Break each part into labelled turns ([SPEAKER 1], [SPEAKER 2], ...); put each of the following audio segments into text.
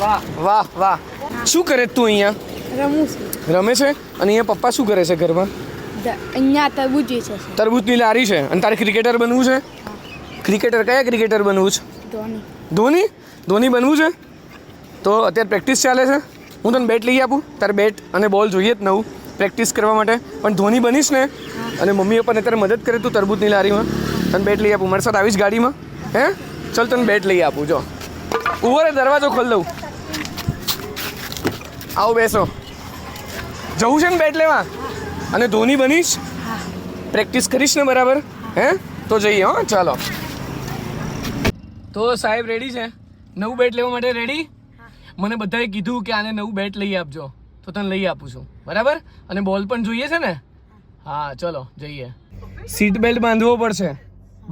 [SPEAKER 1] વાહ વાહ વાહ. શું કરે તું અહીંયા?
[SPEAKER 2] રમું છું.
[SPEAKER 1] રમે છે? અને અહીંયા પપ્પા શું કરે છે ઘરમાં?
[SPEAKER 2] અહીંયા તરબૂચ વેચે છે.
[SPEAKER 1] તરબૂચની લારી છે. અને તારે ક્રિકેટર બનવું છે? ક્રિકેટર કયા ક્રિકેટર બનવું છે?
[SPEAKER 2] ધોની.
[SPEAKER 1] ધોની? ધોની બનવું છે? તો અત્યારે પ્રેક્ટિસ ચાલે છે. હું તને બેટ લઈ આપું. તારે બેટ અને બોલ જોઈએ જ નવું પ્રેક્ટિસ કરવા માટે. પણ ધોની બનીશ ને અને મમ્મી પપ્પાને અત્યારે મદદ કરે તું તરબૂચની લારીમાં, તને બેટ લઈ આપું. મારી સાથે આવીશ ગાડીમાં? હે ચલ તને બેટ લઈ આપું. જો ઉભો રે, દરવાજો ખોલ દઉં. આવો બેસો. જવું છે ને બેટ લેવા? અને ધોની બનીશ? પ્રેક્ટિસ કરીશ ને બરાબર? હે તો જઈએ. હો ચાલો. તો સાહેબ રેડી છે? નવું બેટ લેવા માટે રેડી? મને બધાએ કીધું કે આને નવું બેટ લઈ આપજો, તો તને લઈ આપું છું બરાબર. અને બોલ પણ જોઈએ છે ને? હા ચલો જઈએ. સીટ બેલ્ટ બાંધવો પડશે.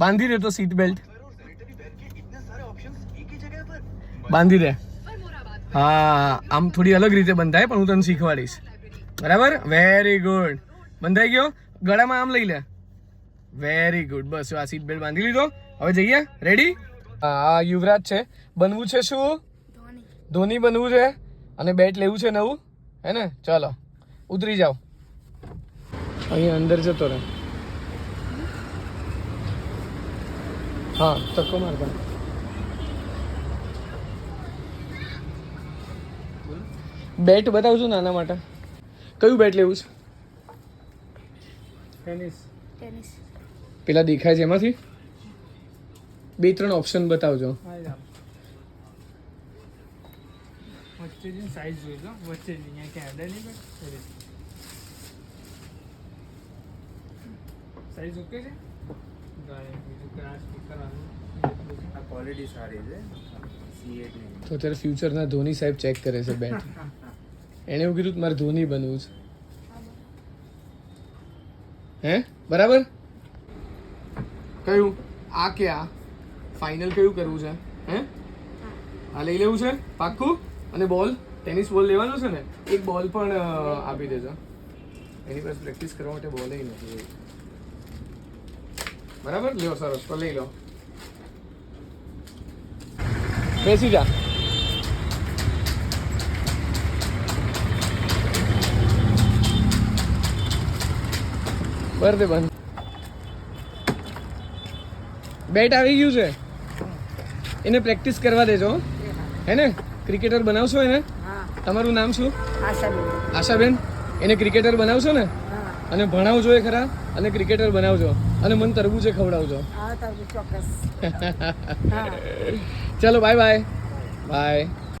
[SPEAKER 1] બાંધી દે તો સીટ બેલ્ટ. બાંધી દે. હા આમ થોડી અલગ રીતે બંધાય, પણ હું તને શીખવાડીશ બરાબર. Very good. બંધાઈ ગયો? ગળામાં આમ લઈ લે. Very good. બસ આ સીટ બેલ્ટ બાંધી લીધો. હવે જઈએ. રેડી? હા યુવરાજ છે. બનવું છે શું? ધોની બનવું છે. અને બેટ લેવું છે નવું, હે ને? ચાલો ઉતરી જાઓ. અહીંયા અંદર જતો રહે. હા તકો માર. પણ બેટ બતાવશું નાના માટે. કયું બેટ લેવું છે?
[SPEAKER 2] ટેનિસ.
[SPEAKER 1] પેલા દેખાય છે એમાંથી 2-3 ઓપ્શન બતાવજો.
[SPEAKER 3] સાઈઝ જોઈ લો. વચ્ચે અહીંયા ક્યાં હેડર નહીં બેઠ. સાઈઝ ઓકે છે? બીજું ક્રાસ સ્પીકર આનું આ ક્વોલિટી સારી છે. C8 ની
[SPEAKER 1] તો અત્યારે ફ્યુચરના ધોની સાહેબ ચેક કરે છે બેટ. એણે એવું કીધું મારે ધોની બનવું છે. હે બરાબર? કયું? આ કે આ? ફાઇનલ કયું કરવું છે? હે આ લઈ લેવું છે પાક્કું? અને બોલ, ટેનિસ બોલ લેવાનો છે ને? એક બોલ પણ આપી દેજો. એની પાસે પ્રેક્ટિસ કરવા માટે બોલ નથી. બરાબર લ્યો. સરસ. તો લઈ લો. બેસી જા. બર દે બંધ. બેટ આવી ગયું છે. એને પ્રેક્ટિસ કરવા દેજો, હે ને? ક્રિકેટર બનાવશો એને? તમારું નામ શું? આશાબેન. એને ક્રિકેટર બનાવશો ને? અને ભણાવજો એ ખરા, અને ક્રિકેટર બનાવજો, અને મને તરબૂચે ખવડાવજો.
[SPEAKER 2] ચોક્કસ.
[SPEAKER 1] ચલો બાય બાય. બાય.